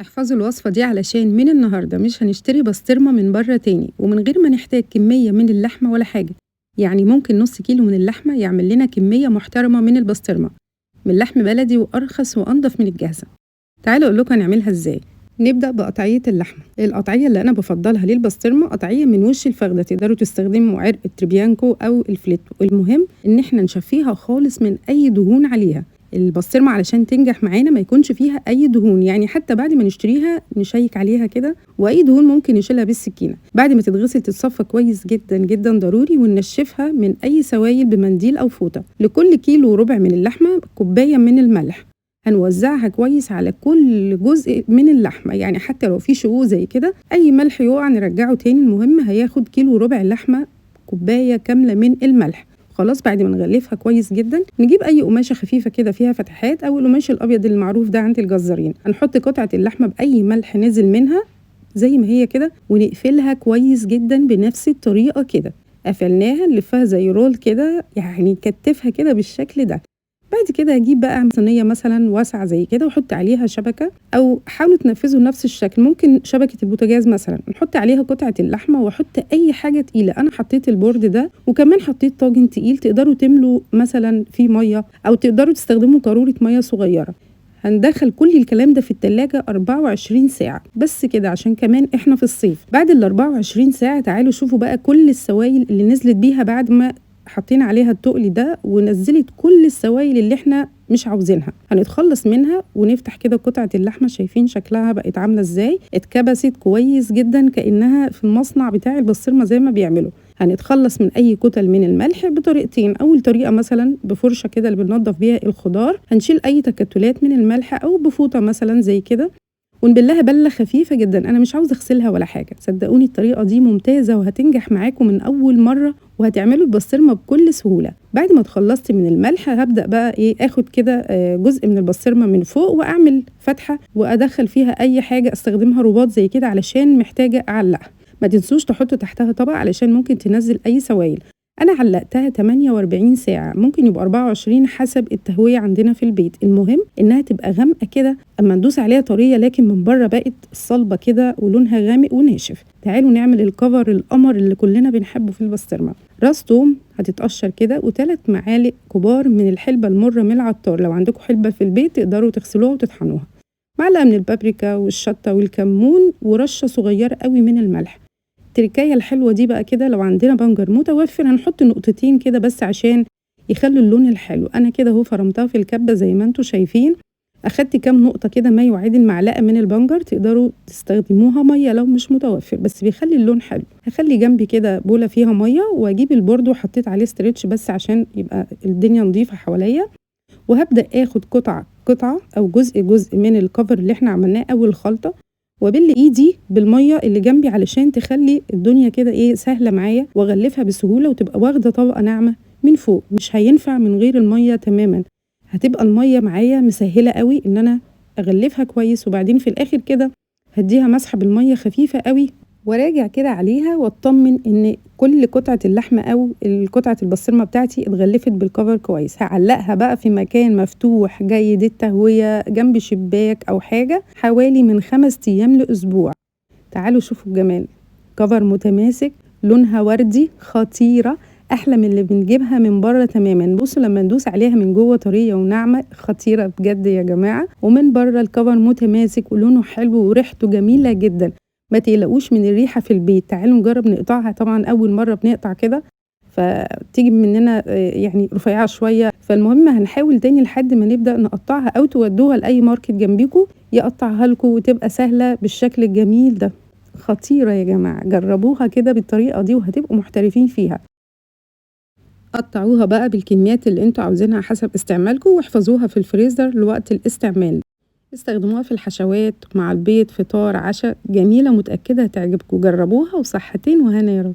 احفظوا الوصفة دي علشان من النهاردة مش هنشتري بسطرمة من بره تاني ومن غير ما نحتاج كمية من اللحمة ولا حاجة. يعني ممكن نص كيلو من اللحمة يعمل لنا كمية محترمة من البسطرمة، من لحم بلدي وأرخص وأنضف من الجاهزة. تعالوا أقول لكم هنعملها إزاي. نبدأ بقطعية اللحمة. القطعية اللي أنا بفضلها للبسطرمة قطعية من وش الفخدة، تقدروا تستخدموا عرق التريبيانكو أو الفليتو. المهم إن احنا نشفيها خالص من أي دهون عليها. البسطرمة علشان تنجح معانا ما يكونش فيها أي دهون، يعني حتى بعد ما نشتريها نشيك عليها كده، وأي دهون ممكن نشيلها بالسكينة. بعد ما تتغسل تتصفى كويس جدا جدا ضروري، وننشفها من أي سوائل بمنديل أو فوطة. لكل كيلو وربع من اللحمة كوباية من الملح. هنوزعها كويس على كل جزء من اللحمة، يعني حتى لو في شقوق زي كده أي ملح يقع نرجعه تاني. المهم هياخد كيلو وربع اللحمة كوباية كاملة من الملح. خلاص بعد ما نغلفها كويس جدا نجيب اي قماشه خفيفه كده فيها فتحات او القماش الابيض المعروف ده عند الجزارين. هنحط قطعه اللحمه باي ملح نزل منها زي ما هي كده، ونقفلها كويس جدا بنفس الطريقه كده. قفلناها نلفها زي رول كده، يعني نكتفها كده بالشكل ده. بعد كده هجيب بقى صينيه مثلا واسعه زي كده واحط عليها شبكه، او حاولوا تنفذوا نفس الشكل. ممكن شبكه البوتاجاز مثلا نحط عليها قطعه اللحمه، واحط اي حاجه تقيله. انا حطيت البورد ده، وكمان حطيت طاجن تقيل تقدروا تملوا مثلا فيه ميه، او تقدروا تستخدموا قاروره ميه صغيره. هندخل كل الكلام ده في التلاجة 24 ساعة بس كده، عشان كمان احنا في الصيف. بعد ال 24 ساعة تعالوا شوفوا بقى كل السوائل اللي نزلت بيها بعد ما حطينا عليها التقل ده، ونزلت كل السوائل اللي احنا مش عاوزينها. هنتخلص منها ونفتح كده قطعة اللحمة. شايفين شكلها بقت عاملة ازاي؟ اتكبست كويس جدا كأنها في المصنع بتاع البسطرمة زي ما بيعملوا. هنتخلص من اي كتل من الملح بطريقتين. اول طريقة مثلا بفرشة كده اللي بننضف بيها الخضار، هنشيل اي تكتلات من الملح، او بفوطة مثلا زي كده ونبلها بلة خفيفة جدا. أنا مش عاوزة أغسلها ولا حاجة. صدقوني الطريقة دي ممتازة وهتنجح معاكم من أول مرة، وهتعملوا البسطرمة بكل سهولة. بعد ما اتخلصت من الملح هبدأ بقى اخد كده جزء من البسطرمة من فوق، واعمل فتحة وادخل فيها اي حاجة استخدمها رباط زي كده علشان محتاجة اعلقها. ما تنسوش تحطوا تحتها طبق علشان ممكن تنزل اي سوائل. انا علقتها 48 ساعة، ممكن يبقى 24 حسب التهوية عندنا في البيت. المهم انها تبقى غامقة كده، اما ندوس عليها طرية، لكن من بره بقت صلبة كده ولونها غامق وناشف. تعالوا نعمل الكفر القمر اللي كلنا بنحبه في البسطرمة. راس توم هتتقشر كده، و3 معالق كبار من الحلبة المرة من العطار. لو عندكم حلبة في البيت تقدروا تغسلوها وتطحنوها. معلقة من البابريكا والشطة والكمون، ورشة صغيرة قوي من الملح. التركاية الحلوة دي بقى كده، لو عندنا بنجر متوفر هنحط نقطتين كده بس عشان يخلوا اللون الحلو. انا كده اهو فرمتها في الكبة زي ما انتوا شايفين. اخدت كام نقطة كده ما يعادل معلقة من البنجر، تقدروا تستخدموها مية لو مش متوفر، بس بيخلي اللون حلو. هخلي جنبي كده بولة فيها مية، واجيب البورد وحطيت عليه ستريتش بس عشان يبقى الدنيا نظيفة حواليا. وهبدأ اخد قطعة او جزء من الكفر اللي احنا عملناه او الخلطة، وابل ايدي بالميه اللي جنبي علشان تخلي الدنيا كده سهله معايا، واغلفها بسهوله وتبقى واخده طبقه ناعمه من فوق. مش هينفع من غير الميه تماما. هتبقى الميه معايا مسهله قوي ان انا اغلفها كويس. وبعدين في الاخر كده هديها مسحه بالميه خفيفه قوي، وراجع كده عليها واطمن ان كل قطعه اللحمه او قطعه البسطرمه بتاعتي اتغلفت بالكفر كويس. هعلقها بقى في مكان مفتوح جيد التهويه جنب شباك او حاجه حوالي من 5 ايام لاسبوع. تعالوا شوفوا الجمال. كفر متماسك، لونها وردي، خطيره، احلى من اللي بنجيبها من بره تماما. بصوا لما ندوس عليها من جوه طريه وناعمه، خطيره بجد يا جماعه. ومن بره الكفر متماسك ولونه حلو وريحته جميله جدا. ما تقلقوش من الريحة في البيت. تعالوا نجرب نقطعها. طبعا أول مرة بنقطع كده فتيجي مننا يعني رفيعة شوية، فالمهم هنحاول تاني لحد ما نبدأ نقطعها، أو تودوها لأي ماركت جنبيكوا يقطعها لكم وتبقى سهلة بالشكل الجميل ده. خطيرة يا جماعة، جربوها كده بالطريقة دي وهتبقوا محترفين فيها. قطعوها بقى بالكميات اللي انتوا عاوزينها حسب استعمالكم، واحفظوها في الفريزر لوقت الاستعمال. استخدموها في الحشوات مع البيض، فطار، عشاء. جميلة، متأكدة هتعجبكم. جربوها وصحتين وهنا يا رب.